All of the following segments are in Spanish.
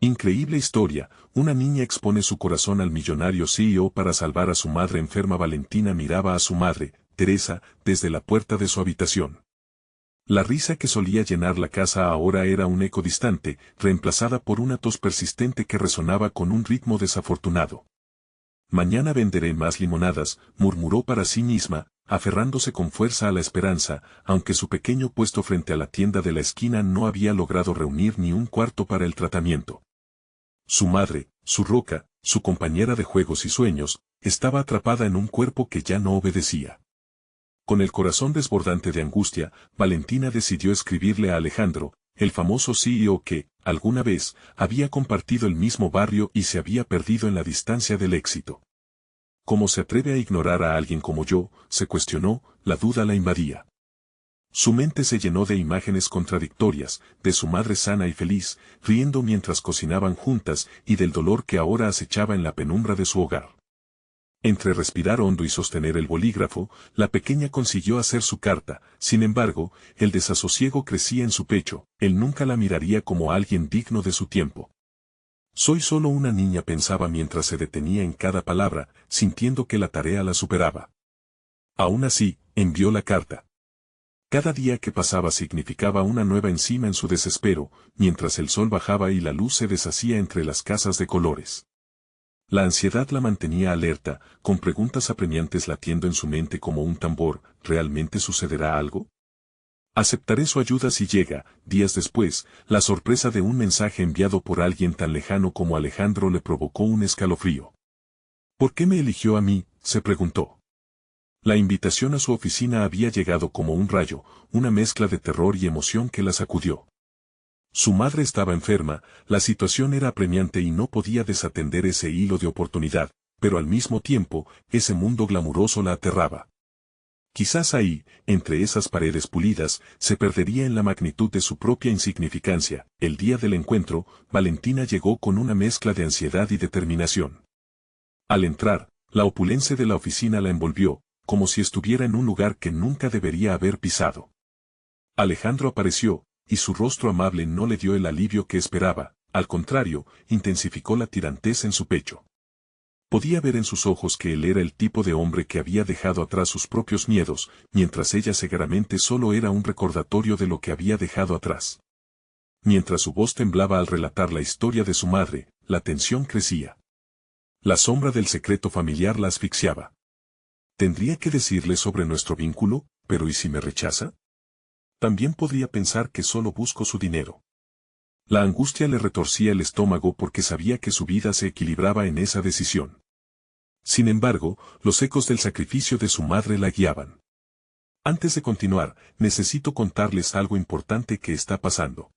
Increíble historia, una niña expone su corazón al millonario CEO para salvar a su madre enferma. Valentina miraba a su madre, Teresa, desde la puerta de su habitación. La risa que solía llenar la casa ahora era un eco distante, reemplazada por una tos persistente que resonaba con un ritmo desafortunado. Mañana venderé más limonadas, murmuró para sí misma, aferrándose con fuerza a la esperanza, aunque su pequeño puesto frente a la tienda de la esquina no había logrado reunir ni un cuarto para el tratamiento. Su madre, su roca, su compañera de juegos y sueños, estaba atrapada en un cuerpo que ya no obedecía. Con el corazón desbordante de angustia, Valentina decidió escribirle a Alejandro, el famoso CEO que, alguna vez, había compartido el mismo barrio y se había perdido en la distancia del éxito. ¿Cómo se atreve a ignorar a alguien como yo?, se cuestionó, la duda la invadía. Su mente se llenó de imágenes contradictorias, de su madre sana y feliz, riendo mientras cocinaban juntas y del dolor que ahora acechaba en la penumbra de su hogar. Entre respirar hondo y sostener el bolígrafo, la pequeña consiguió hacer su carta, sin embargo, el desasosiego crecía en su pecho, él nunca la miraría como alguien digno de su tiempo. Soy solo una niña, pensaba mientras se detenía en cada palabra, sintiendo que la tarea la superaba. Aún así, envió la carta. Cada día que pasaba significaba una nueva encima en su desespero, mientras el sol bajaba y la luz se deshacía entre las casas de colores. La ansiedad la mantenía alerta, con preguntas apremiantes latiendo en su mente como un tambor. ¿Realmente sucederá algo? Aceptaré su ayuda si llega. Días después, la sorpresa de un mensaje enviado por alguien tan lejano como Alejandro le provocó un escalofrío. ¿Por qué me eligió a mí?, se preguntó. La invitación a su oficina había llegado como un rayo, una mezcla de terror y emoción que la sacudió. Su madre estaba enferma, la situación era apremiante y no podía desatender ese hilo de oportunidad, pero al mismo tiempo, ese mundo glamuroso la aterraba. Quizás ahí, entre esas paredes pulidas, se perdería en la magnitud de su propia insignificancia. El día del encuentro, Valentina llegó con una mezcla de ansiedad y determinación. Al entrar, la opulencia de la oficina la envolvió, como si estuviera en un lugar que nunca debería haber pisado. Alejandro apareció, y su rostro amable no le dio el alivio que esperaba, al contrario, intensificó la tirantez en su pecho. Podía ver en sus ojos que él era el tipo de hombre que había dejado atrás sus propios miedos, mientras ella cegaramente solo era un recordatorio de lo que había dejado atrás. Mientras su voz temblaba al relatar la historia de su madre, la tensión crecía. La sombra del secreto familiar la asfixiaba. ¿Tendría que decirle sobre nuestro vínculo? ¿Pero y si me rechaza? También podría pensar que solo busco su dinero. La angustia le retorcía el estómago porque sabía que su vida se equilibraba en esa decisión. Sin embargo, los ecos del sacrificio de su madre la guiaban. Antes de continuar, necesito contarles algo importante que está pasando.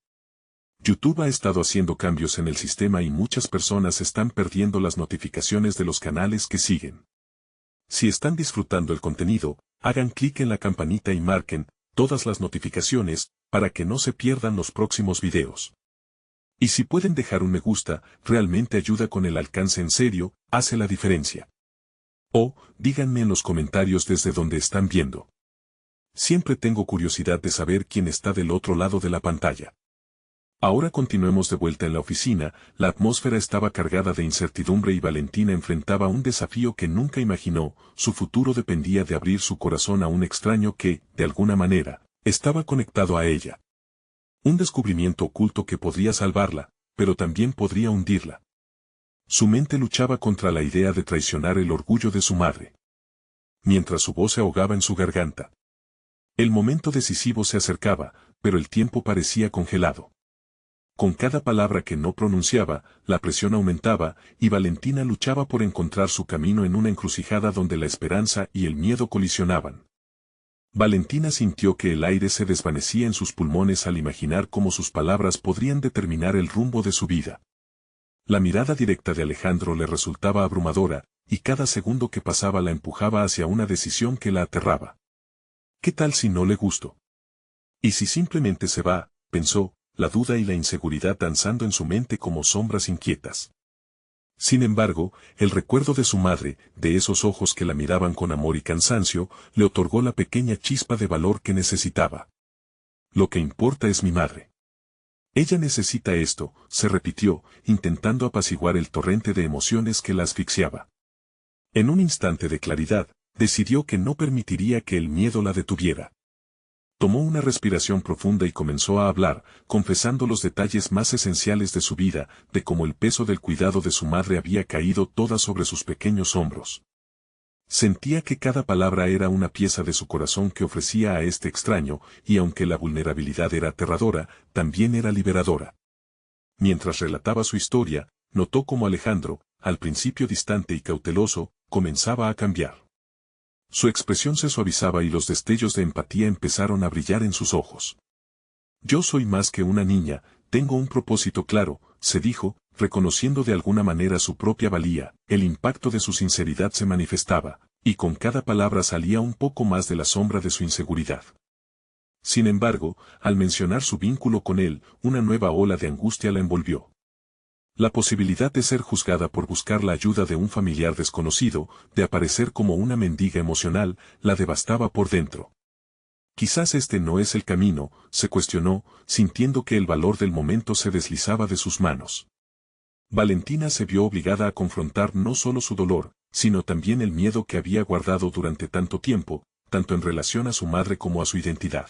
YouTube ha estado haciendo cambios en el sistema y muchas personas están perdiendo las notificaciones de los canales que siguen. Si están disfrutando el contenido, hagan clic en la campanita y marquen todas las notificaciones para que no se pierdan los próximos videos. Y si pueden dejar un me gusta, realmente ayuda con el alcance, en serio, hace la diferencia. O, díganme en los comentarios desde donde están viendo. Siempre tengo curiosidad de saber quién está del otro lado de la pantalla. Ahora continuemos de vuelta en la oficina. La atmósfera estaba cargada de incertidumbre y Valentina enfrentaba un desafío que nunca imaginó. Su futuro dependía de abrir su corazón a un extraño que, de alguna manera, estaba conectado a ella. Un descubrimiento oculto que podría salvarla, pero también podría hundirla. Su mente luchaba contra la idea de traicionar el orgullo de su madre. Mientras su voz se ahogaba en su garganta. El momento decisivo se acercaba, pero el tiempo parecía congelado. Con cada palabra que no pronunciaba, la presión aumentaba, y Valentina luchaba por encontrar su camino en una encrucijada donde la esperanza y el miedo colisionaban. Valentina sintió que el aire se desvanecía en sus pulmones al imaginar cómo sus palabras podrían determinar el rumbo de su vida. La mirada directa de Alejandro le resultaba abrumadora, y cada segundo que pasaba la empujaba hacia una decisión que la aterraba. ¿Qué tal si no le gustó? ¿Y si simplemente se va?, pensó, la duda y la inseguridad danzando en su mente como sombras inquietas. Sin embargo, el recuerdo de su madre, de esos ojos que la miraban con amor y cansancio, le otorgó la pequeña chispa de valor que necesitaba. Lo que importa es mi madre. Ella necesita esto, se repitió, intentando apaciguar el torrente de emociones que la asfixiaba. En un instante de claridad, decidió que no permitiría que el miedo la detuviera. Tomó una respiración profunda y comenzó a hablar, confesando los detalles más esenciales de su vida, de cómo el peso del cuidado de su madre había caído toda sobre sus pequeños hombros. Sentía que cada palabra era una pieza de su corazón que ofrecía a este extraño, y aunque la vulnerabilidad era aterradora, también era liberadora. Mientras relataba su historia, notó cómo Alejandro, al principio distante y cauteloso, comenzaba a cambiar. Su expresión se suavizaba y los destellos de empatía empezaron a brillar en sus ojos. Yo soy más que una niña, tengo un propósito claro, se dijo, reconociendo de alguna manera su propia valía, el impacto de su sinceridad se manifestaba, y con cada palabra salía un poco más de la sombra de su inseguridad. Sin embargo, al mencionar su vínculo con él, una nueva ola de angustia la envolvió. La posibilidad de ser juzgada por buscar la ayuda de un familiar desconocido, de aparecer como una mendiga emocional, la devastaba por dentro. Quizás este no es el camino, se cuestionó, sintiendo que el valor del momento se deslizaba de sus manos. Valentina se vio obligada a confrontar no solo su dolor, sino también el miedo que había guardado durante tanto tiempo, tanto en relación a su madre como a su identidad.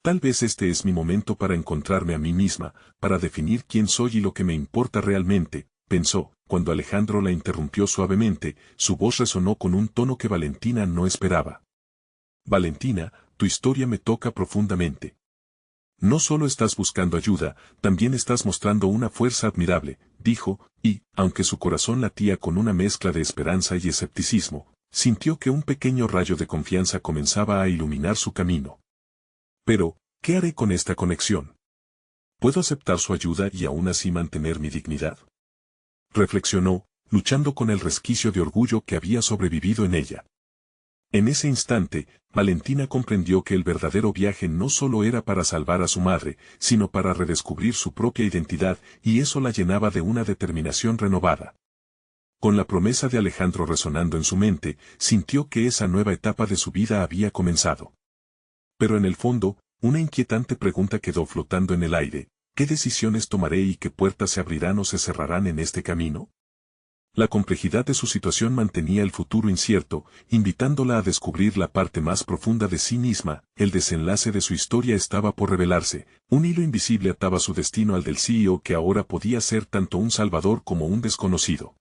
Tal vez este es mi momento para encontrarme a mí misma, para definir quién soy y lo que me importa realmente, pensó, cuando Alejandro la interrumpió suavemente, su voz resonó con un tono que Valentina no esperaba. Valentina, tu historia me toca profundamente. No solo estás buscando ayuda, también estás mostrando una fuerza admirable, dijo, y, aunque su corazón latía con una mezcla de esperanza y escepticismo, sintió que un pequeño rayo de confianza comenzaba a iluminar su camino. Pero, ¿qué haré con esta conexión? ¿Puedo aceptar su ayuda y aún así mantener mi dignidad? Reflexionó, luchando con el resquicio de orgullo que había sobrevivido en ella. En ese instante, Valentina comprendió que el verdadero viaje no solo era para salvar a su madre, sino para redescubrir su propia identidad, y eso la llenaba de una determinación renovada. Con la promesa de Alejandro resonando en su mente, sintió que esa nueva etapa de su vida había comenzado. Pero en el fondo, una inquietante pregunta quedó flotando en el aire: ¿qué decisiones tomaré y qué puertas se abrirán o se cerrarán en este camino? La complejidad de su situación mantenía el futuro incierto, invitándola a descubrir la parte más profunda de sí misma. El desenlace de su historia estaba por revelarse, un hilo invisible ataba su destino al del CEO que ahora podía ser tanto un salvador como un desconocido.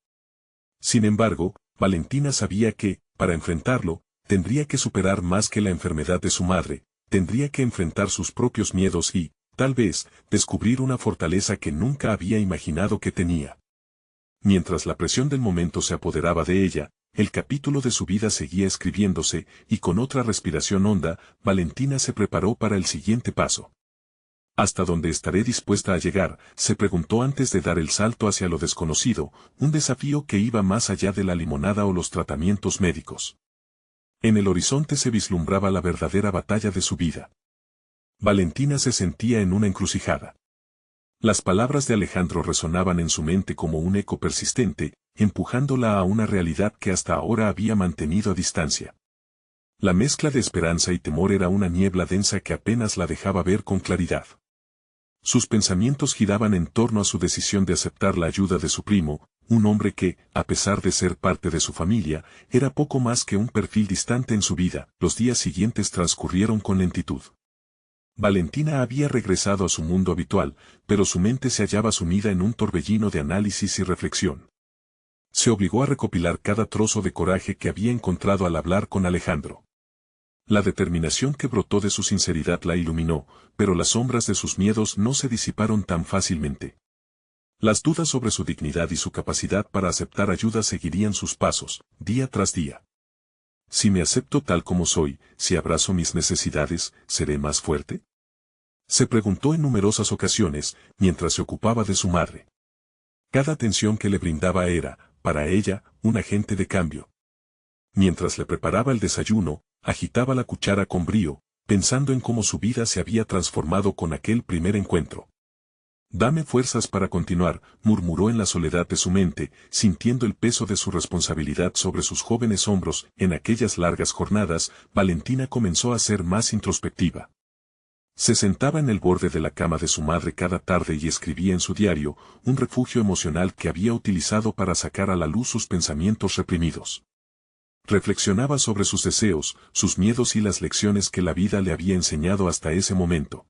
Sin embargo, Valentina sabía que, para enfrentarlo, tendría que superar más que la enfermedad de su madre, tendría que enfrentar sus propios miedos y, tal vez, descubrir una fortaleza que nunca había imaginado que tenía. Mientras la presión del momento se apoderaba de ella, el capítulo de su vida seguía escribiéndose, y con otra respiración honda, Valentina se preparó para el siguiente paso. ¿Hasta dónde estaré dispuesta a llegar?, se preguntó antes de dar el salto hacia lo desconocido, un desafío que iba más allá de la limonada o los tratamientos médicos. En el horizonte se vislumbraba la verdadera batalla de su vida. Valentina se sentía en una encrucijada. Las palabras de Alejandro resonaban en su mente como un eco persistente, empujándola a una realidad que hasta ahora había mantenido a distancia. La mezcla de esperanza y temor era una niebla densa que apenas la dejaba ver con claridad. Sus pensamientos giraban en torno a su decisión de aceptar la ayuda de su primo, un hombre que, a pesar de ser parte de su familia, era poco más que un perfil distante en su vida. Los días siguientes transcurrieron con lentitud. Valentina había regresado a su mundo habitual, pero su mente se hallaba sumida en un torbellino de análisis y reflexión. Se obligó a recopilar cada trozo de coraje que había encontrado al hablar con Alejandro. La determinación que brotó de su sinceridad la iluminó, pero las sombras de sus miedos no se disiparon tan fácilmente. Las dudas sobre su dignidad y su capacidad para aceptar ayuda seguirían sus pasos, día tras día. Si me acepto tal como soy, si abrazo mis necesidades, ¿seré más fuerte? Se preguntó en numerosas ocasiones, mientras se ocupaba de su madre. Cada atención que le brindaba era, para ella, un agente de cambio. Mientras le preparaba el desayuno, agitaba la cuchara con brío, pensando en cómo su vida se había transformado con aquel primer encuentro. Dame fuerzas para continuar, murmuró en la soledad de su mente, sintiendo el peso de su responsabilidad sobre sus jóvenes hombros. En aquellas largas jornadas, Valentina comenzó a ser más introspectiva. Se sentaba en el borde de la cama de su madre cada tarde y escribía en su diario, un refugio emocional que había utilizado para sacar a la luz sus pensamientos reprimidos. Reflexionaba sobre sus deseos, sus miedos y las lecciones que la vida le había enseñado hasta ese momento.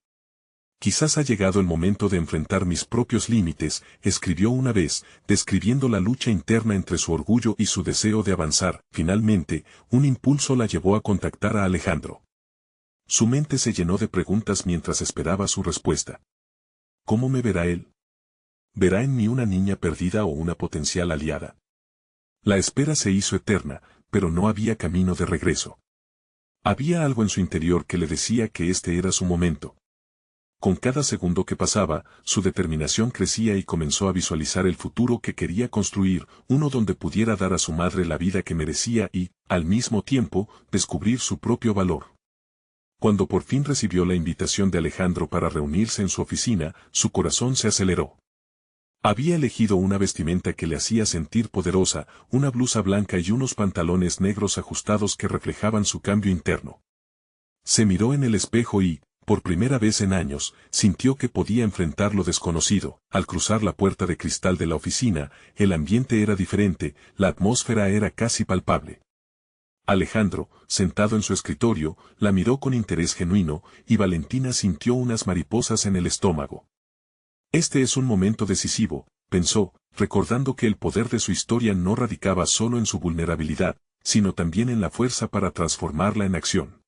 Quizás ha llegado el momento de enfrentar mis propios límites, escribió una vez, describiendo la lucha interna entre su orgullo y su deseo de avanzar. Finalmente, un impulso la llevó a contactar a Alejandro. Su mente se llenó de preguntas mientras esperaba su respuesta. ¿Cómo me verá él? ¿Verá en mí una niña perdida o una potencial aliada? La espera se hizo eterna, pero no había camino de regreso. Había algo en su interior que le decía que este era su momento. Con cada segundo que pasaba, su determinación crecía y comenzó a visualizar el futuro que quería construir, uno donde pudiera dar a su madre la vida que merecía y, al mismo tiempo, descubrir su propio valor. Cuando por fin recibió la invitación de Alejandro para reunirse en su oficina, su corazón se aceleró. Había elegido una vestimenta que le hacía sentir poderosa, una blusa blanca y unos pantalones negros ajustados que reflejaban su cambio interno. Se miró en el espejo y, por primera vez en años, sintió que podía enfrentar lo desconocido. Al cruzar la puerta de cristal de la oficina, el ambiente era diferente, la atmósfera era casi palpable. Alejandro, sentado en su escritorio, la miró con interés genuino, y Valentina sintió unas mariposas en el estómago. Este es un momento decisivo, pensó, recordando que el poder de su historia no radicaba solo en su vulnerabilidad, sino también en la fuerza para transformarla en acción.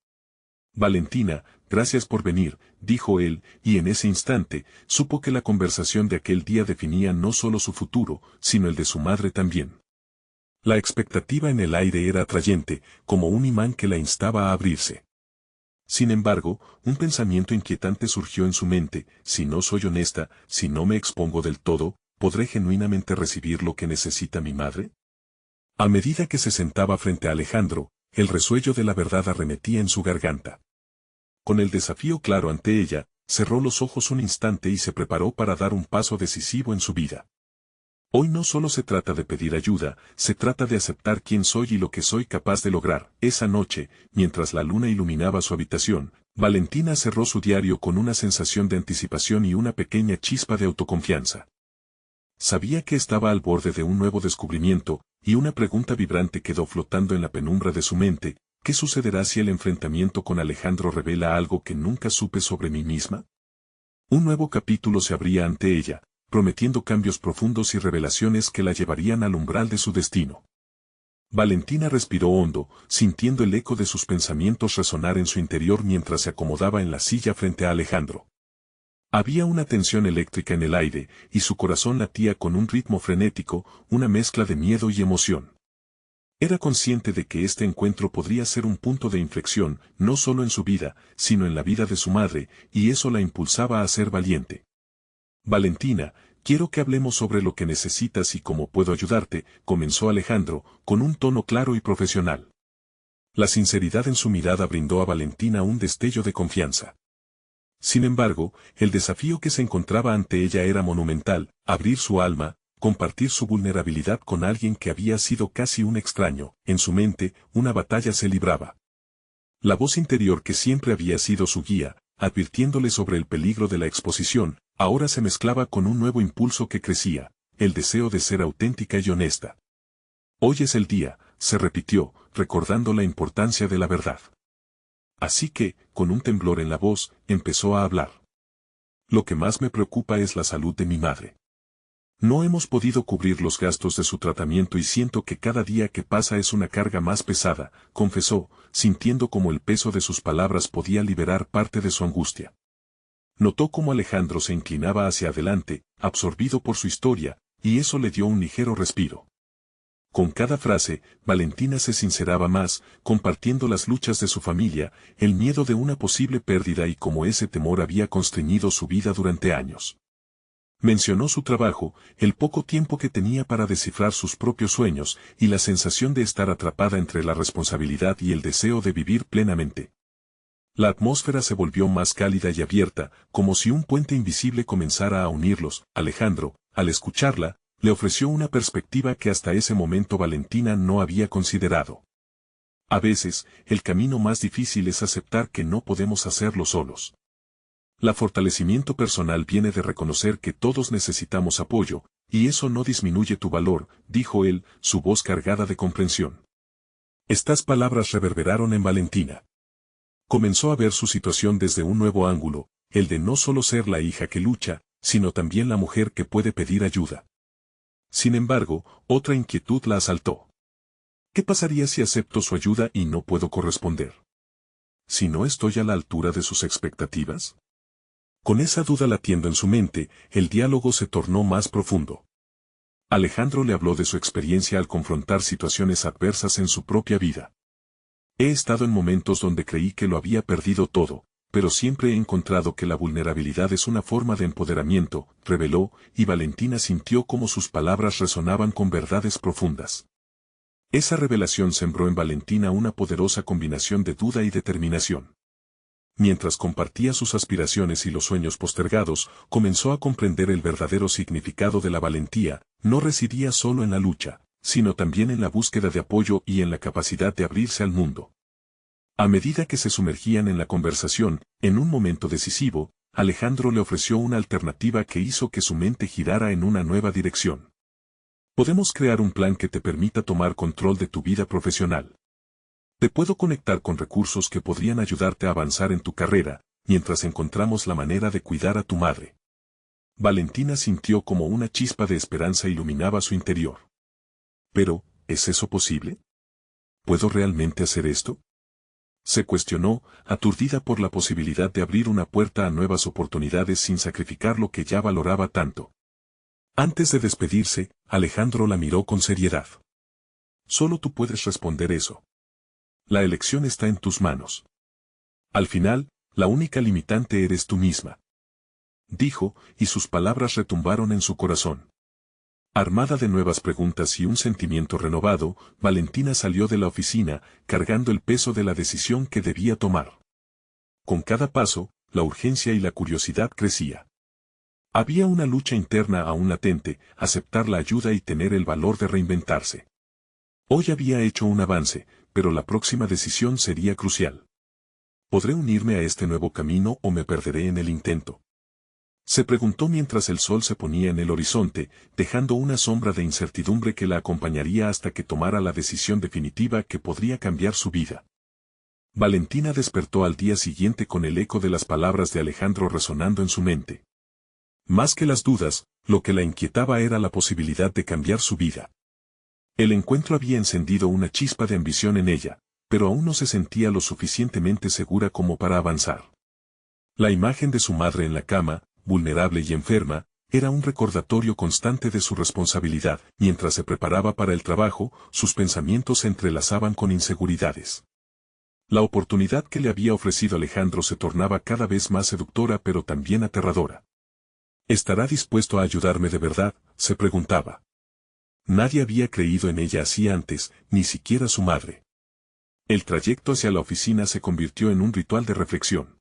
Valentina, gracias por venir, dijo él, y en ese instante, supo que la conversación de aquel día definía no solo su futuro, sino el de su madre también. La expectativa en el aire era atrayente, como un imán que la instaba a abrirse. Sin embargo, un pensamiento inquietante surgió en su mente: si no soy honesta, si no me expongo del todo, ¿podré genuinamente recibir lo que necesita mi madre? A medida que se sentaba frente a Alejandro, el resuello de la verdad arremetía en su garganta. Con el desafío claro ante ella, cerró los ojos un instante y se preparó para dar un paso decisivo en su vida. Hoy no solo se trata de pedir ayuda, se trata de aceptar quién soy y lo que soy capaz de lograr. Esa noche, mientras la luna iluminaba su habitación, Valentina cerró su diario con una sensación de anticipación y una pequeña chispa de autoconfianza. Sabía que estaba al borde de un nuevo descubrimiento, y una pregunta vibrante quedó flotando en la penumbra de su mente: ¿qué sucederá si el enfrentamiento con Alejandro revela algo que nunca supe sobre mí misma? Un nuevo capítulo se abría ante ella, prometiendo cambios profundos y revelaciones que la llevarían al umbral de su destino. Valentina respiró hondo, sintiendo el eco de sus pensamientos resonar en su interior mientras se acomodaba en la silla frente a Alejandro. Había una tensión eléctrica en el aire, y su corazón latía con un ritmo frenético, una mezcla de miedo y emoción. Era consciente de que este encuentro podría ser un punto de inflexión, no solo en su vida, sino en la vida de su madre, y eso la impulsaba a ser valiente. Valentina, quiero que hablemos sobre lo que necesitas y cómo puedo ayudarte, comenzó Alejandro, con un tono claro y profesional. La sinceridad en su mirada brindó a Valentina un destello de confianza. Sin embargo, el desafío que se encontraba ante ella era monumental: abrir su alma, compartir su vulnerabilidad con alguien que había sido casi un extraño. En su mente, una batalla se libraba. La voz interior que siempre había sido su guía, advirtiéndole sobre el peligro de la exposición, ahora se mezclaba con un nuevo impulso que crecía: el deseo de ser auténtica y honesta. Hoy es el día, se repitió, recordando la importancia de la verdad. Así que, con un temblor en la voz, empezó a hablar. Lo que más me preocupa es la salud de mi madre. No hemos podido cubrir los gastos de su tratamiento y siento que cada día que pasa es una carga más pesada, confesó, sintiendo como el peso de sus palabras podía liberar parte de su angustia. Notó cómo Alejandro se inclinaba hacia adelante, absorbido por su historia, y eso le dio un ligero respiro. Con cada frase, Valentina se sinceraba más, compartiendo las luchas de su familia, el miedo de una posible pérdida y cómo ese temor había constreñido su vida durante años. Mencionó su trabajo, el poco tiempo que tenía para descifrar sus propios sueños, y la sensación de estar atrapada entre la responsabilidad y el deseo de vivir plenamente. La atmósfera se volvió más cálida y abierta, como si un puente invisible comenzara a unirlos. Alejandro, al escucharla, le ofreció una perspectiva que hasta ese momento Valentina no había considerado. A veces, el camino más difícil es aceptar que no podemos hacerlo solos. El fortalecimiento personal viene de reconocer que todos necesitamos apoyo, y eso no disminuye tu valor, dijo él, su voz cargada de comprensión. Estas palabras reverberaron en Valentina. Comenzó a ver su situación desde un nuevo ángulo, el de no solo ser la hija que lucha, sino también la mujer que puede pedir ayuda. Sin embargo, otra inquietud la asaltó. ¿Qué pasaría si acepto su ayuda y no puedo corresponder? ¿Si no estoy a la altura de sus expectativas? Con esa duda latiendo en su mente, el diálogo se tornó más profundo. Alejandro le habló de su experiencia al confrontar situaciones adversas en su propia vida. He estado en momentos donde creí que lo había perdido todo, pero siempre he encontrado que la vulnerabilidad es una forma de empoderamiento, reveló, y Valentina sintió como sus palabras resonaban con verdades profundas. Esa revelación sembró en Valentina una poderosa combinación de duda y determinación. Mientras compartía sus aspiraciones y los sueños postergados, comenzó a comprender el verdadero significado de la valentía. No residía solo en la lucha, sino también en la búsqueda de apoyo y en la capacidad de abrirse al mundo. A medida que se sumergían en la conversación, en un momento decisivo, Alejandro le ofreció una alternativa que hizo que su mente girara en una nueva dirección. Podemos crear un plan que te permita tomar control de tu vida profesional. Te puedo conectar con recursos que podrían ayudarte a avanzar en tu carrera, mientras encontramos la manera de cuidar a tu madre. Valentina sintió como una chispa de esperanza iluminaba su interior. Pero, ¿es eso posible? ¿Puedo realmente hacer esto? Se cuestionó, aturdida por la posibilidad de abrir una puerta a nuevas oportunidades sin sacrificar lo que ya valoraba tanto. Antes de despedirse, Alejandro la miró con seriedad. Solo tú puedes responder eso. La elección está en tus manos. Al final, la única limitante eres tú misma. Dijo, y sus palabras retumbaron en su corazón. Armada de nuevas preguntas y un sentimiento renovado, Valentina salió de la oficina, cargando el peso de la decisión que debía tomar. Con cada paso, la urgencia y la curiosidad crecía. Había una lucha interna aún latente, aceptar la ayuda y tener el valor de reinventarse. Hoy había hecho un avance, pero la próxima decisión sería crucial. ¿Podré unirme a este nuevo camino o me perderé en el intento? Se preguntó mientras el sol se ponía en el horizonte, dejando una sombra de incertidumbre que la acompañaría hasta que tomara la decisión definitiva que podría cambiar su vida. Valentina despertó al día siguiente con el eco de las palabras de Alejandro resonando en su mente. Más que las dudas, lo que la inquietaba era la posibilidad de cambiar su vida. El encuentro había encendido una chispa de ambición en ella, pero aún no se sentía lo suficientemente segura como para avanzar. La imagen de su madre en la cama, vulnerable y enferma, era un recordatorio constante de su responsabilidad. Mientras se preparaba para el trabajo, sus pensamientos se entrelazaban con inseguridades. La oportunidad que le había ofrecido Alejandro se tornaba cada vez más seductora pero también aterradora. ¿Estará dispuesto a ayudarme de verdad?, se preguntaba. Nadie había creído en ella así antes, ni siquiera su madre. El trayecto hacia la oficina se convirtió en un ritual de reflexión.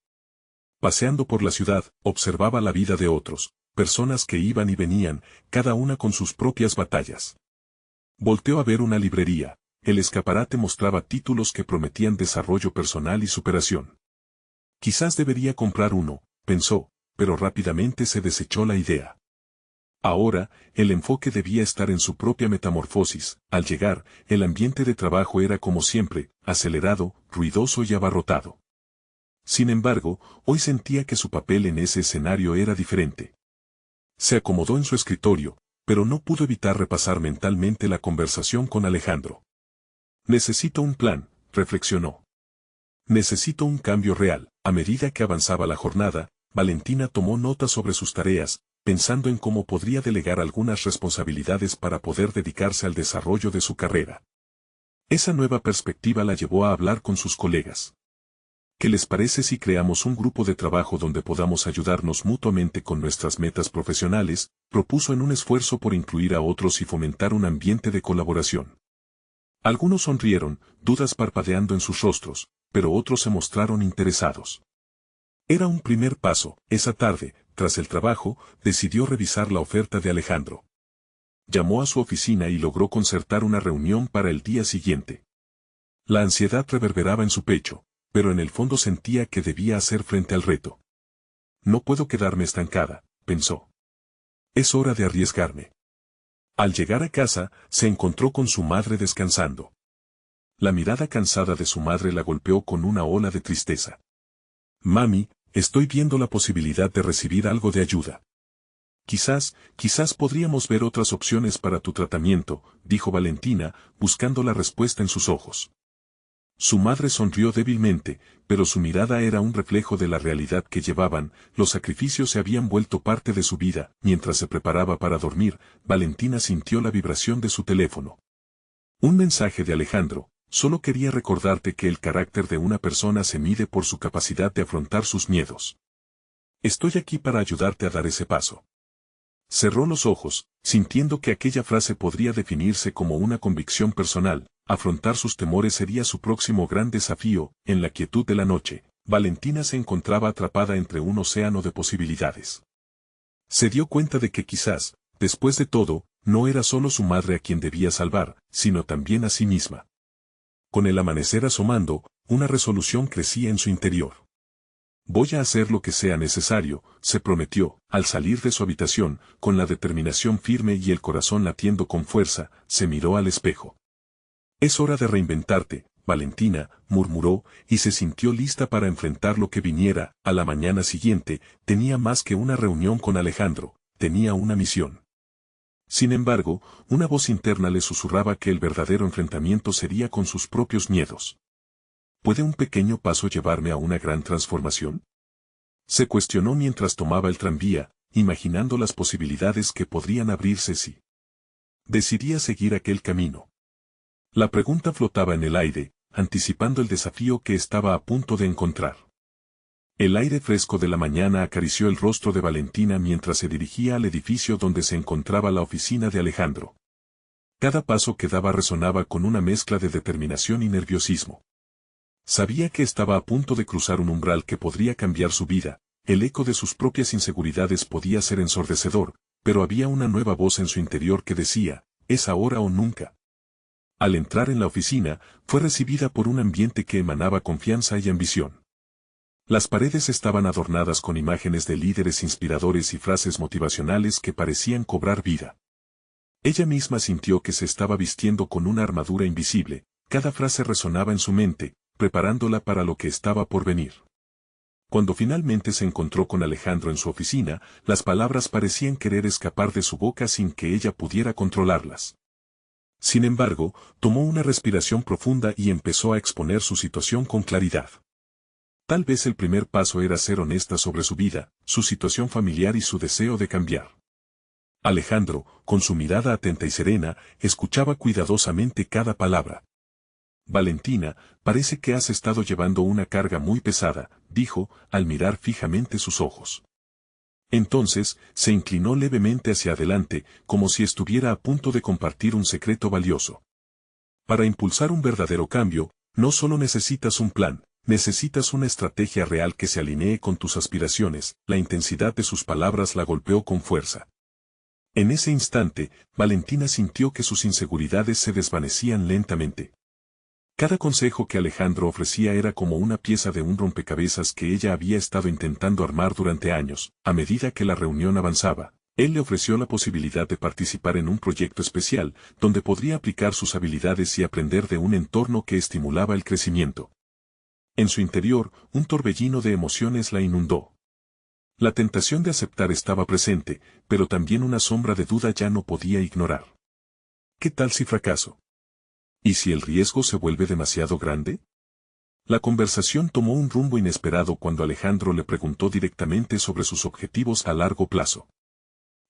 Paseando por la ciudad, observaba la vida de otros, personas que iban y venían, cada una con sus propias batallas. Volteó a ver una librería. El escaparate mostraba títulos que prometían desarrollo personal y superación. Quizás debería comprar uno, pensó, pero rápidamente se desechó la idea. Ahora, el enfoque debía estar en su propia metamorfosis. Al llegar, el ambiente de trabajo era como siempre, acelerado, ruidoso y abarrotado. Sin embargo, hoy sentía que su papel en ese escenario era diferente. Se acomodó en su escritorio, pero no pudo evitar repasar mentalmente la conversación con Alejandro. Necesito un plan, reflexionó. Necesito un cambio real. A medida que avanzaba la jornada, Valentina tomó nota sobre sus tareas, pensando en cómo podría delegar algunas responsabilidades para poder dedicarse al desarrollo de su carrera. Esa nueva perspectiva la llevó a hablar con sus colegas. ¿Qué les parece si creamos un grupo de trabajo donde podamos ayudarnos mutuamente con nuestras metas profesionales?, propuso en un esfuerzo por incluir a otros y fomentar un ambiente de colaboración. Algunos sonrieron, dudas parpadeando en sus rostros, pero otros se mostraron interesados. Era un primer paso. Esa tarde, tras el trabajo, decidió revisar la oferta de Alejandro. Llamó a su oficina y logró concertar una reunión para el día siguiente. La ansiedad reverberaba en su pecho, pero en el fondo sentía que debía hacer frente al reto. no puedo quedarme estancada, pensó. Es hora de arriesgarme. Al llegar a casa, se encontró con su madre descansando. La mirada cansada de su madre la golpeó con una ola de tristeza. Mami, estoy viendo la posibilidad de recibir algo de ayuda. Quizás podríamos ver otras opciones para tu tratamiento, dijo Valentina, buscando la respuesta en sus ojos. Su madre sonrió débilmente, pero su mirada era un reflejo de la realidad que llevaban, los sacrificios se habían vuelto parte de su vida. Mientras se preparaba para dormir, Valentina sintió la vibración de su teléfono. Un mensaje de Alejandro: solo quería recordarte que el carácter de una persona se mide por su capacidad de afrontar sus miedos. Estoy aquí para ayudarte a dar ese paso. Cerró los ojos, sintiendo que aquella frase podría definirse como una convicción personal. Afrontar sus temores sería su próximo gran desafío. En la quietud de la noche, Valentina se encontraba atrapada entre un océano de posibilidades. Se dio cuenta de que quizás, después de todo, no era solo su madre a quien debía salvar, sino también a sí misma. Con el amanecer asomando, una resolución crecía en su interior. Voy a hacer lo que sea necesario, se prometió. Al salir de su habitación, con la determinación firme y el corazón latiendo con fuerza, se miró al espejo. Es hora de reinventarte, Valentina, murmuró, y se sintió lista para enfrentar lo que viniera. A la mañana siguiente, tenía más que una reunión con Alejandro, tenía una misión. Sin embargo, una voz interna le susurraba que el verdadero enfrentamiento sería con sus propios miedos. ¿Puede un pequeño paso llevarme a una gran transformación? Se cuestionó mientras tomaba el tranvía, imaginando las posibilidades que podrían abrirse si decidía seguir aquel camino. La pregunta flotaba en el aire, anticipando el desafío que estaba a punto de encontrar. El aire fresco de la mañana acarició el rostro de Valentina mientras se dirigía al edificio donde se encontraba la oficina de Alejandro. Cada paso que daba resonaba con una mezcla de determinación y nerviosismo. Sabía que estaba a punto de cruzar un umbral que podría cambiar su vida. El eco de sus propias inseguridades podía ser ensordecedor, pero había una nueva voz en su interior que decía: es ahora o nunca. Al entrar en la oficina, fue recibida por un ambiente que emanaba confianza y ambición. Las paredes estaban adornadas con imágenes de líderes inspiradores y frases motivacionales que parecían cobrar vida. Ella misma sintió que se estaba vistiendo con una armadura invisible. Cada frase resonaba en su mente, preparándola para lo que estaba por venir. Cuando finalmente se encontró con Alejandro en su oficina, las palabras parecían querer escapar de su boca sin que ella pudiera controlarlas. Sin embargo, tomó una respiración profunda y empezó a exponer su situación con claridad. Tal vez el primer paso era ser honesta sobre su vida, su situación familiar y su deseo de cambiar. Alejandro, con su mirada atenta y serena, escuchaba cuidadosamente cada palabra. Valentina, parece que has estado llevando una carga muy pesada, dijo, al mirar fijamente sus ojos. Entonces, se inclinó levemente hacia adelante, como si estuviera a punto de compartir un secreto valioso. Para impulsar un verdadero cambio, no solo necesitas un plan, necesitas una estrategia real que se alinee con tus aspiraciones. La intensidad de sus palabras la golpeó con fuerza. En ese instante, Valentina sintió que sus inseguridades se desvanecían lentamente. Cada consejo que Alejandro ofrecía era como una pieza de un rompecabezas que ella había estado intentando armar durante años. A medida que la reunión avanzaba, él le ofreció la posibilidad de participar en un proyecto especial, donde podría aplicar sus habilidades y aprender de un entorno que estimulaba el crecimiento. En su interior, un torbellino de emociones la inundó. La tentación de aceptar estaba presente, pero también una sombra de duda ya no podía ignorar. ¿Qué tal si fracaso? ¿Y si el riesgo se vuelve demasiado grande? La conversación tomó un rumbo inesperado cuando Alejandro le preguntó directamente sobre sus objetivos a largo plazo.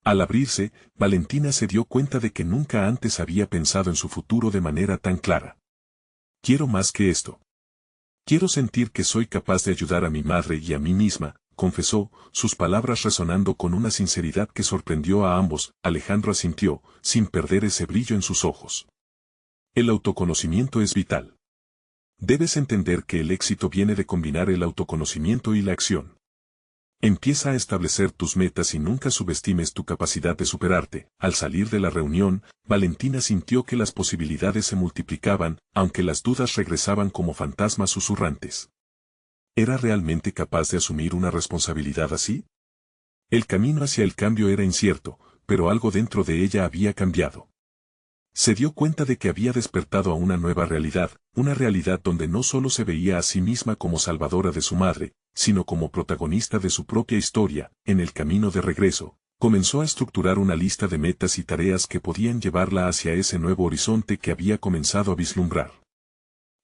Al abrirse, Valentina se dio cuenta de que nunca antes había pensado en su futuro de manera tan clara. Quiero más que esto. Quiero sentir que soy capaz de ayudar a mi madre y a mí misma, confesó, sus palabras resonando con una sinceridad que sorprendió a ambos. Alejandro asintió, sin perder ese brillo en sus ojos. El autoconocimiento es vital. Debes entender que el éxito viene de combinar el autoconocimiento y la acción. Empieza a establecer tus metas y nunca subestimes tu capacidad de superarte. Al salir de la reunión, Valentina sintió que las posibilidades se multiplicaban, aunque las dudas regresaban como fantasmas susurrantes. ¿era realmente capaz de asumir una responsabilidad así? El camino hacia el cambio era incierto, pero algo dentro de ella había cambiado. Se dio cuenta de que había despertado a una nueva realidad, una realidad donde no solo se veía a sí misma como salvadora de su madre, sino como protagonista de su propia historia. En el camino de regreso, comenzó a estructurar una lista de metas y tareas que podían llevarla hacia ese nuevo horizonte que había comenzado a vislumbrar.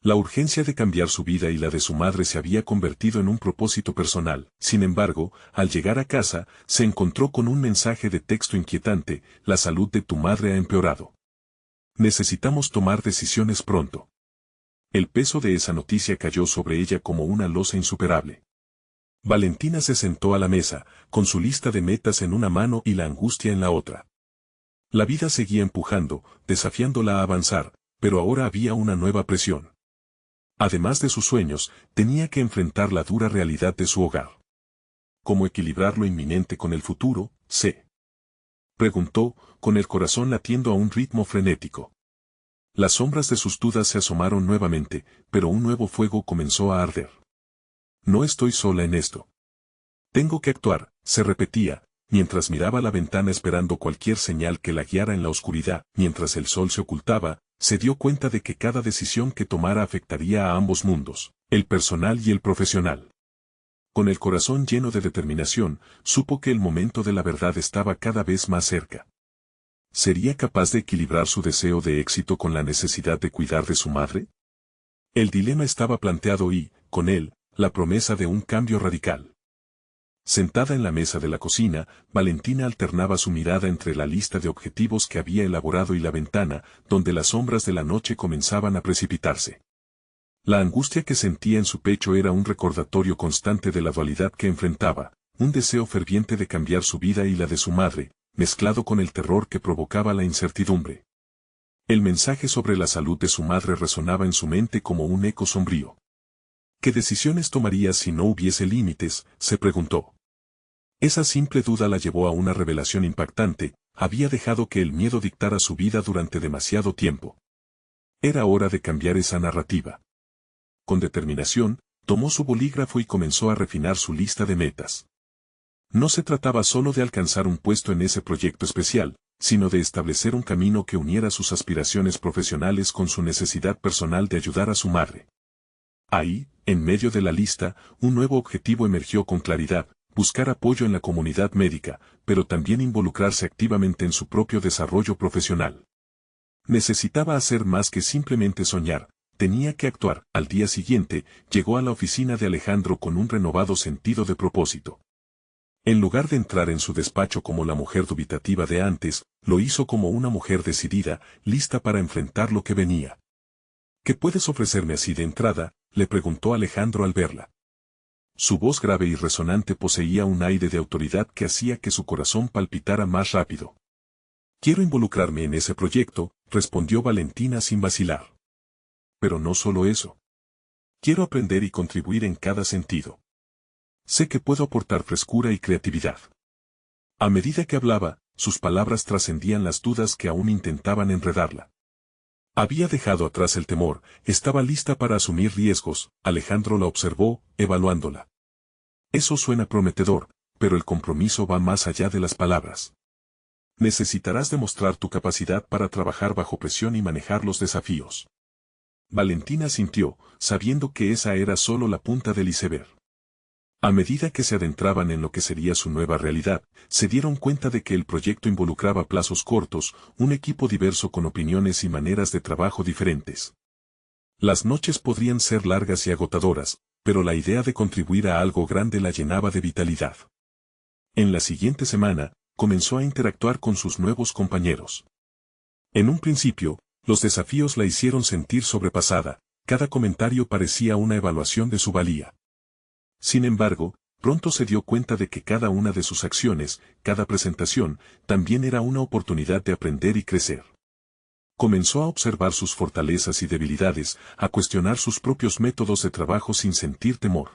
La urgencia de cambiar su vida y la de su madre se había convertido en un propósito personal. Sin embargo, al llegar a casa, se encontró con un mensaje de texto inquietante: la salud de tu madre ha empeorado. Necesitamos tomar decisiones pronto. El peso de esa noticia cayó sobre ella como una losa insuperable. Valentina se sentó a la mesa, con su lista de metas en una mano y la angustia en la otra. La vida seguía empujando, desafiándola a avanzar, pero ahora había una nueva presión. Además de sus sueños, tenía que enfrentar la dura realidad de su hogar. ¿Cómo equilibrar lo inminente con el futuro? Se preguntó, con el corazón latiendo a un ritmo frenético. Las sombras de sus dudas se asomaron nuevamente, pero un nuevo fuego comenzó a arder. No estoy sola en esto. Tengo que actuar, se repetía, mientras miraba la ventana esperando cualquier señal que la guiara en la oscuridad. Mientras el sol se ocultaba, se dio cuenta de que cada decisión que tomara afectaría a ambos mundos, el personal y el profesional. Con el corazón lleno de determinación, supo que el momento de la verdad estaba cada vez más cerca. ¿Sería capaz de equilibrar su deseo de éxito con la necesidad de cuidar de su madre? El dilema estaba planteado y, con él, la promesa de un cambio radical. Sentada en la mesa de la cocina, Valentina alternaba su mirada entre la lista de objetivos que había elaborado y la ventana, donde las sombras de la noche comenzaban a precipitarse. La angustia que sentía en su pecho era un recordatorio constante de la dualidad que enfrentaba, un deseo ferviente de cambiar su vida y la de su madre, mezclado con el terror que provocaba la incertidumbre. El mensaje sobre la salud de su madre resonaba en su mente como un eco sombrío. ¿Qué decisiones tomaría si no hubiese límites?, se preguntó. Esa simple duda la llevó a una revelación impactante: había dejado que el miedo dictara su vida durante demasiado tiempo. Era hora de cambiar esa narrativa. Con determinación, tomó su bolígrafo y comenzó a refinar su lista de metas. No se trataba solo de alcanzar un puesto en ese proyecto especial, sino de establecer un camino que uniera sus aspiraciones profesionales con su necesidad personal de ayudar a su madre. Ahí, en medio de la lista, un nuevo objetivo emergió con claridad: buscar apoyo en la comunidad médica, pero también involucrarse activamente en su propio desarrollo profesional. Necesitaba hacer más que simplemente soñar. Tenía que actuar. Al día siguiente, llegó a la oficina de Alejandro con un renovado sentido de propósito. En lugar de entrar en su despacho como la mujer dubitativa de antes, lo hizo como una mujer decidida, lista para enfrentar lo que venía. ¿Qué puedes ofrecerme así de entrada?, le preguntó Alejandro al verla. Su voz grave y resonante poseía un aire de autoridad que hacía que su corazón palpitara más rápido. Quiero involucrarme en ese proyecto, respondió Valentina sin vacilar. Pero no solo eso. Quiero aprender y contribuir en cada sentido. Sé que puedo aportar frescura y creatividad. A medida que hablaba, sus palabras trascendían las dudas que aún intentaban enredarla. Había dejado atrás el temor, estaba lista para asumir riesgos. Alejandro la observó, evaluándola. Eso suena prometedor, pero el compromiso va más allá de las palabras. Necesitarás demostrar tu capacidad para trabajar bajo presión y manejar los desafíos. Valentina sintió, sabiendo que esa era solo la punta del iceberg. A medida que se adentraban en lo que sería su nueva realidad, se dieron cuenta de que el proyecto involucraba plazos cortos, un equipo diverso con opiniones y maneras de trabajo diferentes. Las noches podrían ser largas y agotadoras, pero la idea de contribuir a algo grande la llenaba de vitalidad. En la siguiente semana, comenzó a interactuar con sus nuevos compañeros. En un principio, los desafíos la hicieron sentir sobrepasada, cada comentario parecía una evaluación de su valía. Sin embargo, pronto se dio cuenta de que cada una de sus acciones, cada presentación, también era una oportunidad de aprender y crecer. Comenzó a observar sus fortalezas y debilidades, a cuestionar sus propios métodos de trabajo sin sentir temor.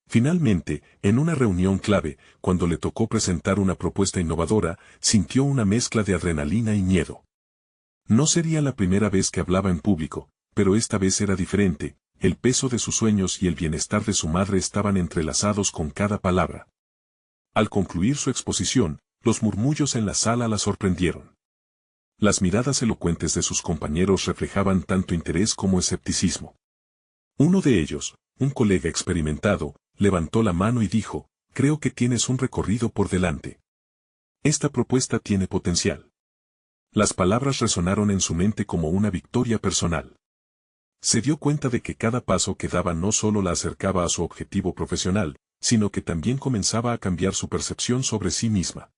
Finalmente, en una reunión clave, cuando le tocó presentar una propuesta innovadora, sintió una mezcla de adrenalina y miedo. No sería la primera vez que hablaba en público, pero esta vez era diferente. el peso de sus sueños y el bienestar de su madre estaban entrelazados con cada palabra. Al concluir su exposición, los murmullos en la sala la sorprendieron. Las miradas elocuentes de sus compañeros reflejaban tanto interés como escepticismo. Uno de ellos, un colega experimentado, levantó la mano y dijo: «Creo que tienes un recorrido por delante. Esta propuesta tiene potencial». Las palabras resonaron en su mente como una victoria personal. Se dio cuenta de que cada paso que daba no solo la acercaba a su objetivo profesional, sino que también comenzaba a cambiar su percepción sobre sí misma.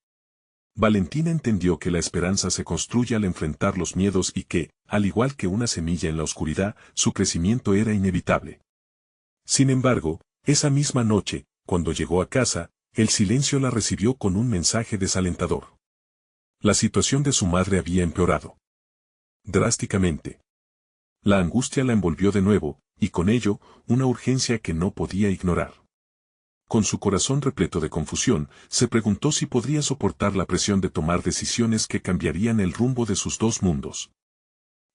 Valentina entendió que la esperanza se construye al enfrentar los miedos y que, al igual que una semilla en la oscuridad, su crecimiento era inevitable. Sin embargo, esa misma noche, cuando llegó a casa, el silencio la recibió con un mensaje desalentador. La situación de su madre había empeorado drásticamente. La angustia la envolvió de nuevo, y con ello, una urgencia que no podía ignorar. Con su corazón repleto de confusión, se preguntó si podría soportar la presión de tomar decisiones que cambiarían el rumbo de sus dos mundos.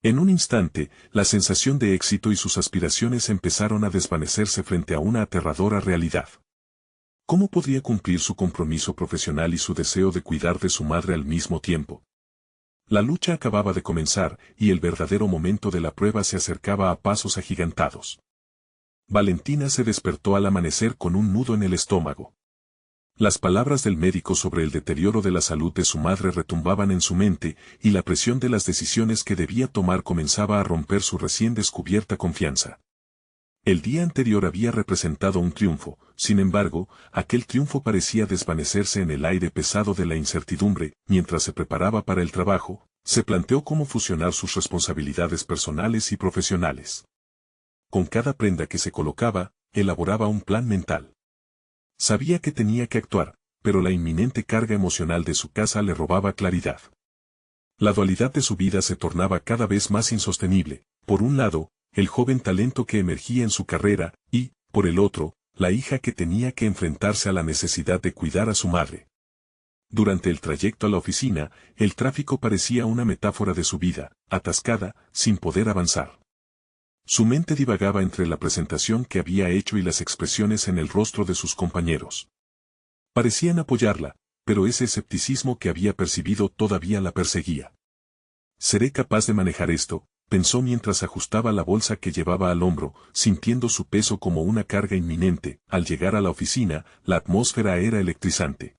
En un instante, la sensación de éxito y sus aspiraciones empezaron a desvanecerse frente a una aterradora realidad. ¿Cómo podría cumplir su compromiso profesional y su deseo de cuidar de su madre al mismo tiempo? La lucha acababa de comenzar, y el verdadero momento de la prueba se acercaba a pasos agigantados. Valentina se despertó al amanecer con un nudo en el estómago. Las palabras del médico sobre el deterioro de la salud de su madre retumbaban en su mente, y la presión de las decisiones que debía tomar comenzaba a romper su recién descubierta confianza. El día anterior había representado un triunfo, sin embargo, aquel triunfo parecía desvanecerse en el aire pesado de la incertidumbre. Mientras se preparaba para el trabajo, se planteó cómo fusionar sus responsabilidades personales y profesionales. Con cada prenda que se colocaba, elaboraba un plan mental. Sabía que tenía que actuar, pero la inminente carga emocional de su casa le robaba claridad. La dualidad de su vida se tornaba cada vez más insostenible. Por un lado, el joven talento que emergía en su carrera, y, por el otro, la hija que tenía que enfrentarse a la necesidad de cuidar a su madre. Durante el trayecto a la oficina, el tráfico parecía una metáfora de su vida, atascada, sin poder avanzar. Su mente divagaba entre la presentación que había hecho y las expresiones en el rostro de sus compañeros. Parecían apoyarla, pero ese escepticismo que había percibido todavía la perseguía. «¿Seré capaz de manejar esto?», pensó mientras ajustaba la bolsa que llevaba al hombro, sintiendo su peso como una carga inminente. Al llegar a la oficina, la atmósfera era electrizante.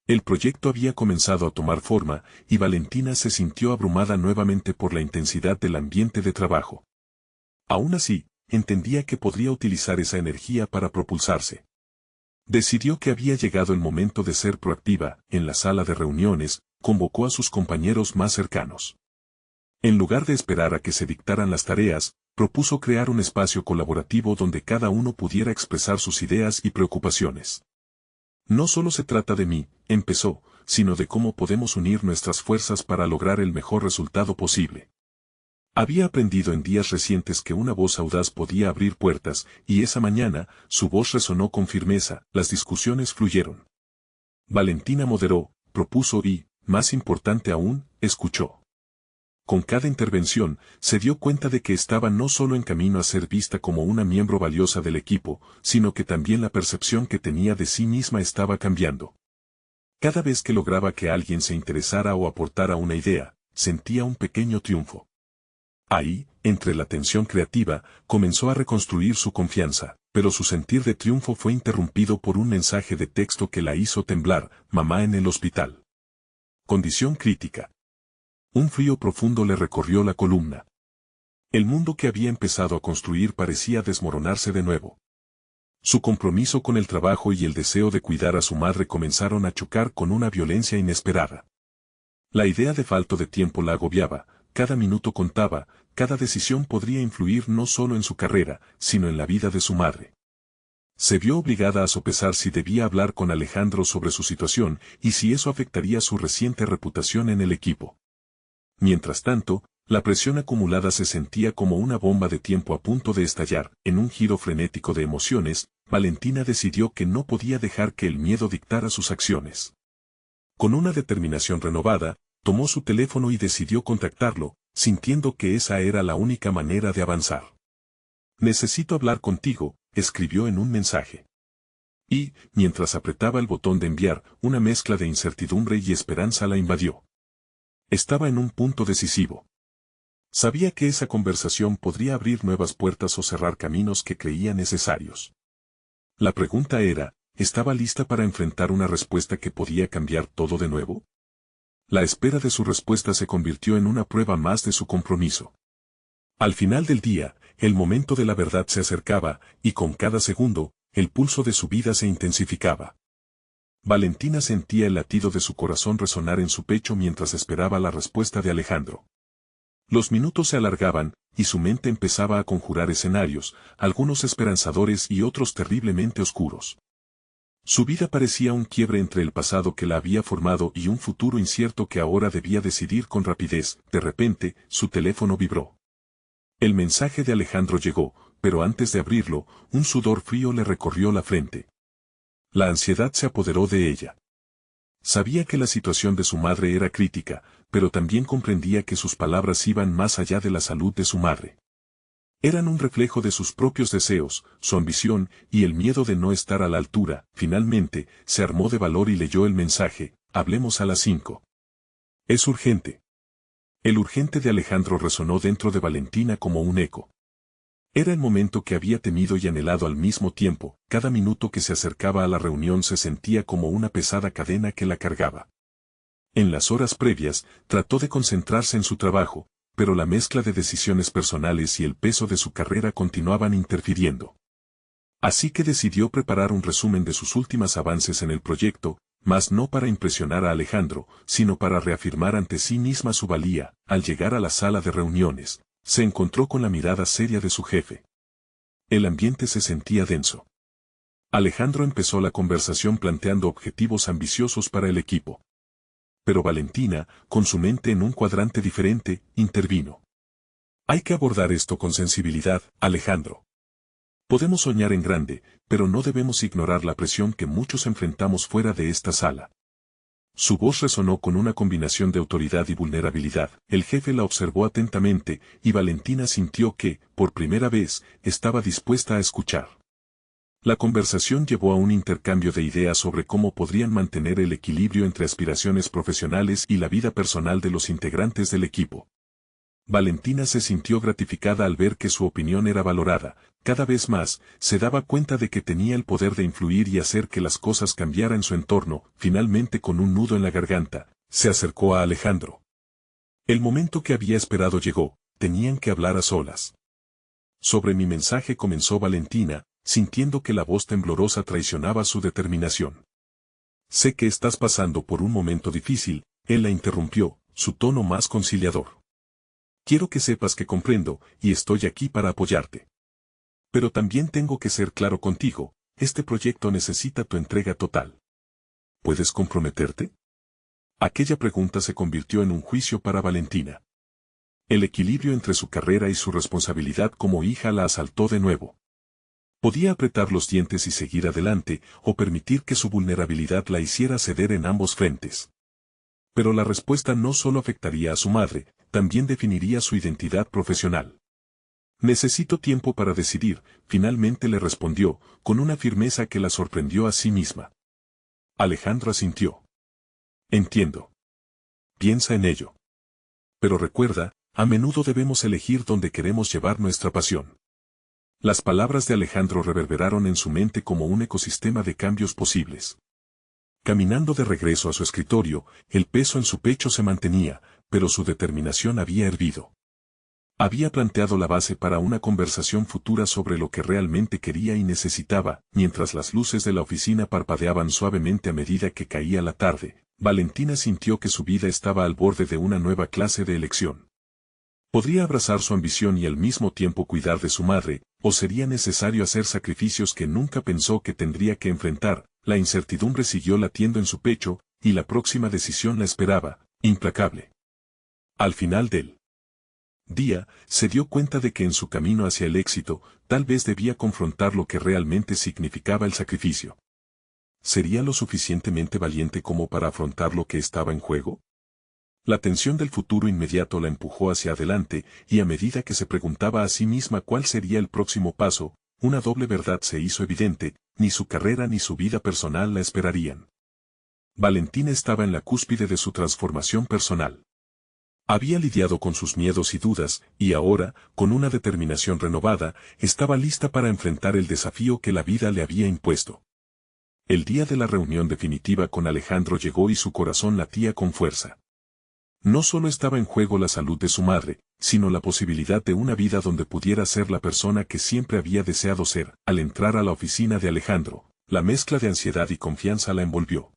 El proyecto había comenzado a tomar forma, y Valentina se sintió abrumada nuevamente por la intensidad del ambiente de trabajo. Aún así, entendía que podría utilizar esa energía para propulsarse. Decidió que había llegado el momento de ser proactiva. En la sala de reuniones, convocó a sus compañeros más cercanos. En lugar de esperar a que se dictaran las tareas, propuso crear un espacio colaborativo donde cada uno pudiera expresar sus ideas y preocupaciones. «No solo se trata de mí», empezó, «sino de cómo podemos unir nuestras fuerzas para lograr el mejor resultado posible». Había aprendido en días recientes que una voz audaz podía abrir puertas, y esa mañana, su voz resonó con firmeza. Las discusiones fluyeron. Valentina moderó, propuso y, más importante aún, escuchó. Con cada intervención, se dio cuenta de que estaba no solo en camino a ser vista como una miembro valiosa del equipo, sino que también la percepción que tenía de sí misma estaba cambiando. Cada vez que lograba que alguien se interesara o aportara una idea, sentía un pequeño triunfo. Ahí, entre la tensión creativa, comenzó a reconstruir su confianza, pero su sentir de triunfo fue interrumpido por un mensaje de texto que la hizo temblar: «Mamá en el hospital. Condición crítica». Un frío profundo le recorrió la columna. El mundo que había empezado a construir parecía desmoronarse de nuevo. Su compromiso con el trabajo y el deseo de cuidar a su madre comenzaron a chocar con una violencia inesperada. La idea de falto de tiempo la agobiaba. Cada minuto contaba, cada decisión podría influir no solo en su carrera, sino en la vida de su madre. Se vio obligada a sopesar si debía hablar con Alejandro sobre su situación y si eso afectaría su reciente reputación en el equipo. Mientras tanto, la presión acumulada se sentía como una bomba de tiempo a punto de estallar. En un giro frenético de emociones, Valentina decidió que no podía dejar que el miedo dictara sus acciones. Con una determinación renovada, tomó su teléfono y decidió contactarlo, sintiendo que esa era la única manera de avanzar. Necesito hablar contigo, escribió en un mensaje. Y, mientras apretaba el botón de enviar, una mezcla de incertidumbre y esperanza la invadió. Estaba en un punto decisivo. Sabía que esa conversación podría abrir nuevas puertas o cerrar caminos que creía necesarios. La pregunta era, ¿estaba lista para enfrentar una respuesta que podía cambiar todo de nuevo? La espera de su respuesta se convirtió en una prueba más de su compromiso. Al final del día, el momento de la verdad se acercaba, y con cada segundo, el pulso de su vida se intensificaba. Valentina sentía el latido de su corazón resonar en su pecho mientras esperaba la respuesta de Alejandro. Los minutos se alargaban, y su mente empezaba a conjurar escenarios, algunos esperanzadores y otros terriblemente oscuros. Su vida parecía un quiebre entre el pasado que la había formado y un futuro incierto que ahora debía decidir con rapidez. De repente, su teléfono vibró. El mensaje de Alejandro llegó, pero antes de abrirlo, un sudor frío le recorrió la frente. La ansiedad se apoderó de ella. Sabía que la situación de su madre era crítica, pero también comprendía que sus palabras iban más allá de la salud de su madre. Eran un reflejo de sus propios deseos, su ambición y el miedo de no estar a la altura. Finalmente, se armó de valor y leyó el mensaje: hablemos a las 5. Es urgente. El urgente de Alejandro resonó dentro de Valentina como un eco. Era el momento que había temido y anhelado al mismo tiempo. Cada minuto que se acercaba a la reunión se sentía como una pesada cadena que la cargaba. En las horas previas, trató de concentrarse en su trabajo, pero la mezcla de decisiones personales y el peso de su carrera continuaban interfiriendo. Así que decidió preparar un resumen de sus últimos avances en el proyecto, mas no para impresionar a Alejandro, sino para reafirmar ante sí misma su valía. Al llegar a la sala de reuniones, se encontró con la mirada seria de su jefe. El ambiente se sentía denso. Alejandro empezó la conversación planteando objetivos ambiciosos para el equipo. Pero Valentina, con su mente en un cuadrante diferente, intervino. Hay que abordar esto con sensibilidad, Alejandro. Podemos soñar en grande, pero no debemos ignorar la presión que muchos enfrentamos fuera de esta sala. Su voz resonó con una combinación de autoridad y vulnerabilidad. El jefe la observó atentamente, y Valentina sintió que, por primera vez, estaba dispuesta a escuchar. La conversación llevó a un intercambio de ideas sobre cómo podrían mantener el equilibrio entre aspiraciones profesionales y la vida personal de los integrantes del equipo. Valentina se sintió gratificada al ver que su opinión era valorada. Cada vez más, se daba cuenta de que tenía el poder de influir y hacer que las cosas cambiaran en su entorno. Finalmente, con un nudo en la garganta, se acercó a Alejandro. El momento que había esperado llegó. Tenían que hablar a solas. Sobre mi mensaje, comenzó Valentina, sintiendo que la voz temblorosa traicionaba su determinación. Sé que estás pasando por un momento difícil. Él la interrumpió, su tono más conciliador. Quiero que sepas que comprendo, y estoy aquí para apoyarte. Pero también tengo que ser claro contigo, este proyecto necesita tu entrega total. ¿Puedes comprometerte? Aquella pregunta se convirtió en un juicio para Valentina. El equilibrio entre su carrera y su responsabilidad como hija la asaltó de nuevo. Podía apretar los dientes y seguir adelante, o permitir que su vulnerabilidad la hiciera ceder en ambos frentes. Pero la respuesta no solo afectaría a su madre, también definiría su identidad profesional. Necesito tiempo para decidir, finalmente le respondió, con una firmeza que la sorprendió a sí misma. Alejandro asintió. Entiendo. Piensa en ello. Pero recuerda, a menudo debemos elegir dónde queremos llevar nuestra pasión. Las palabras de Alejandro reverberaron en su mente como un ecosistema de cambios posibles. Caminando de regreso a su escritorio, el peso en su pecho se mantenía, pero su determinación había hervido. Había planteado la base para una conversación futura sobre lo que realmente quería y necesitaba. Mientras las luces de la oficina parpadeaban suavemente a medida que caía la tarde, Valentina sintió que su vida estaba al borde de una nueva clase de elección. Podría abrazar su ambición y al mismo tiempo cuidar de su madre, o sería necesario hacer sacrificios que nunca pensó que tendría que enfrentar. La incertidumbre siguió latiendo en su pecho, y la próxima decisión la esperaba, implacable. Al final del día, se dio cuenta de que en su camino hacia el éxito, tal vez debía confrontar lo que realmente significaba el sacrificio. ¿Sería lo suficientemente valiente como para afrontar lo que estaba en juego? La tensión del futuro inmediato la empujó hacia adelante, y a medida que se preguntaba a sí misma cuál sería el próximo paso, una doble verdad se hizo evidente: ni su carrera ni su vida personal la esperarían. Valentina estaba en la cúspide de su transformación personal. Había lidiado con sus miedos y dudas, y ahora, con una determinación renovada, estaba lista para enfrentar el desafío que la vida le había impuesto. El día de la reunión definitiva con Alejandro llegó y su corazón latía con fuerza. No solo estaba en juego la salud de su madre, sino la posibilidad de una vida donde pudiera ser la persona que siempre había deseado ser. Al entrar a la oficina de Alejandro, la mezcla de ansiedad y confianza la envolvió.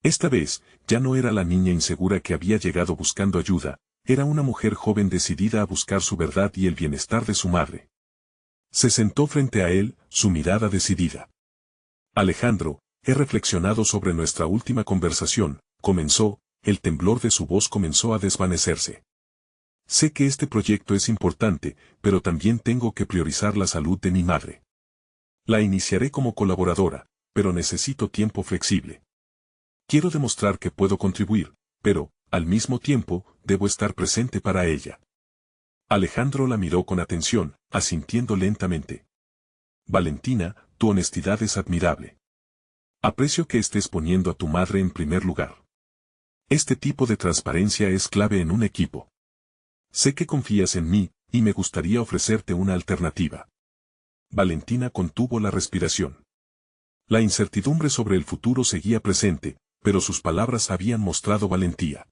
Esta vez, ya no era la niña insegura que había llegado buscando ayuda, era una mujer joven decidida a buscar su verdad y el bienestar de su madre. Se sentó frente a él, su mirada decidida. Alejandro, he reflexionado sobre nuestra última conversación, comenzó. El temblor de su voz comenzó a desvanecerse. Sé que este proyecto es importante, pero también tengo que priorizar la salud de mi madre. La iniciaré como colaboradora, pero necesito tiempo flexible. Quiero demostrar que puedo contribuir, pero, al mismo tiempo, debo estar presente para ella. Alejandro la miró con atención, asintiendo lentamente. Valentina, tu honestidad es admirable. Aprecio que estés poniendo a tu madre en primer lugar. Este tipo de transparencia es clave en un equipo. Sé que confías en mí, y me gustaría ofrecerte una alternativa. Valentina contuvo la respiración. La incertidumbre sobre el futuro seguía presente, pero sus palabras habían mostrado valentía.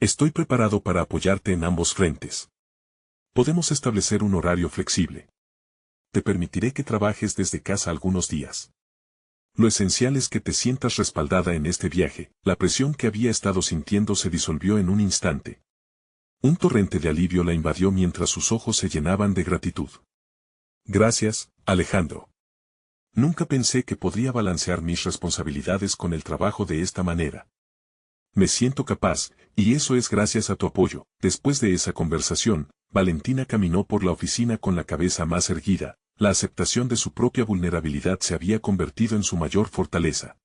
Estoy preparado para apoyarte en ambos frentes. Podemos establecer un horario flexible. Te permitiré que trabajes desde casa algunos días. Lo esencial es que te sientas respaldada en este viaje. La presión que había estado sintiendo se disolvió en un instante. Un torrente de alivio la invadió mientras sus ojos se llenaban de gratitud. Gracias, Alejandro. Nunca pensé que podría balancear mis responsabilidades con el trabajo de esta manera. Me siento capaz, y eso es gracias a tu apoyo. Después de esa conversación, Valentina caminó por la oficina con la cabeza más erguida. La aceptación de su propia vulnerabilidad se había convertido en su mayor fortaleza.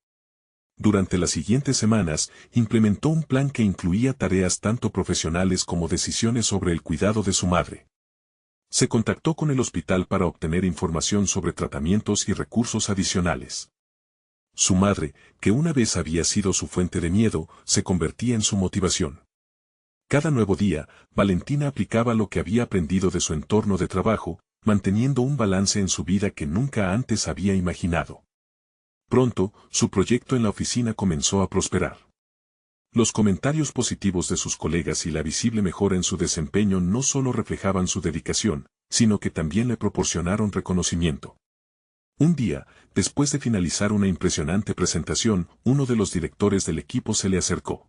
Durante las siguientes semanas, implementó un plan que incluía tareas tanto profesionales como decisiones sobre el cuidado de su madre. Se contactó con el hospital para obtener información sobre tratamientos y recursos adicionales. Su madre, que una vez había sido su fuente de miedo, se convertía en su motivación. Cada nuevo día, Valentina aplicaba lo que había aprendido de su entorno de trabajo, manteniendo un balance en su vida que nunca antes había imaginado. Pronto, su proyecto en la oficina comenzó a prosperar. Los comentarios positivos de sus colegas y la visible mejora en su desempeño no solo reflejaban su dedicación, sino que también le proporcionaron reconocimiento. Un día, después de finalizar una impresionante presentación, uno de los directores del equipo se le acercó.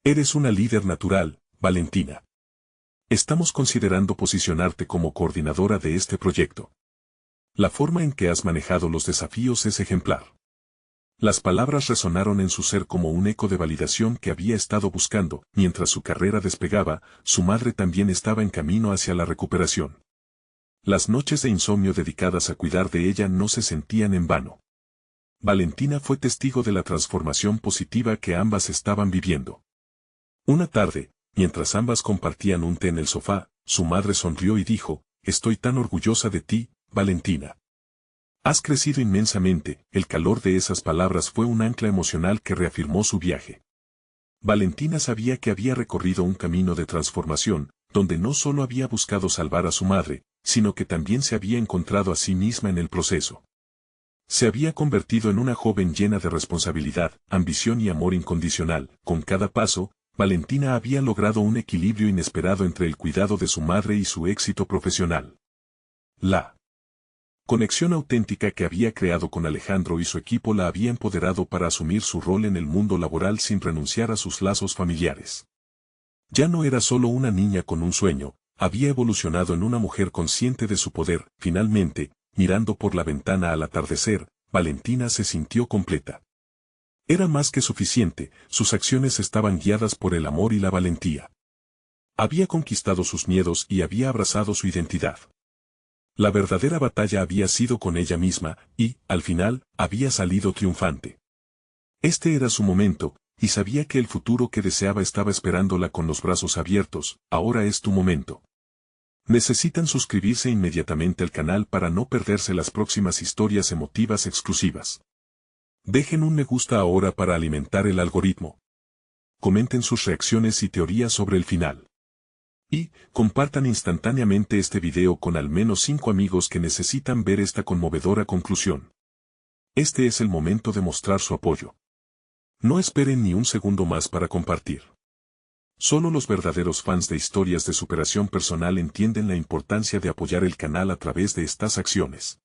Eres una líder natural, Valentina. Estamos considerando posicionarte como coordinadora de este proyecto. La forma en que has manejado los desafíos es ejemplar. Las palabras resonaron en su ser como un eco de validación que había estado buscando. Mientras su carrera despegaba, su madre también estaba en camino hacia la recuperación. Las noches de insomnio dedicadas a cuidar de ella no se sentían en vano. Valentina fue testigo de la transformación positiva que ambas estaban viviendo. Una tarde, mientras ambas compartían un té en el sofá, su madre sonrió y dijo: «Estoy tan orgullosa de ti, Valentina. Has crecido inmensamente». El calor de esas palabras fue un ancla emocional que reafirmó su viaje. Valentina sabía que había recorrido un camino de transformación, donde no solo había buscado salvar a su madre, sino que también se había encontrado a sí misma en el proceso. Se había convertido en una joven llena de responsabilidad, ambición y amor incondicional. Con cada paso, Valentina había logrado un equilibrio inesperado entre el cuidado de su madre y su éxito profesional. La conexión auténtica que había creado con Alejandro y su equipo la había empoderado para asumir su rol en el mundo laboral sin renunciar a sus lazos familiares. Ya no era solo una niña con un sueño, había evolucionado en una mujer consciente de su poder. Finalmente, mirando por la ventana al atardecer, Valentina se sintió completa. Era más que suficiente, sus acciones estaban guiadas por el amor y la valentía. Había conquistado sus miedos y había abrazado su identidad. La verdadera batalla había sido con ella misma, y, al final, había salido triunfante. Este era su momento, y sabía que el futuro que deseaba estaba esperándola con los brazos abiertos. Ahora es tu momento. Necesitan suscribirse inmediatamente al canal para no perderse las próximas historias emotivas exclusivas. Dejen un me gusta ahora para alimentar el algoritmo. Comenten sus reacciones y teorías sobre el final. Y, compartan instantáneamente este video con al menos 5 amigos que necesitan ver esta conmovedora conclusión. Este es el momento de mostrar su apoyo. No esperen ni un segundo más para compartir. Solo los verdaderos fans de historias de superación personal entienden la importancia de apoyar el canal a través de estas acciones.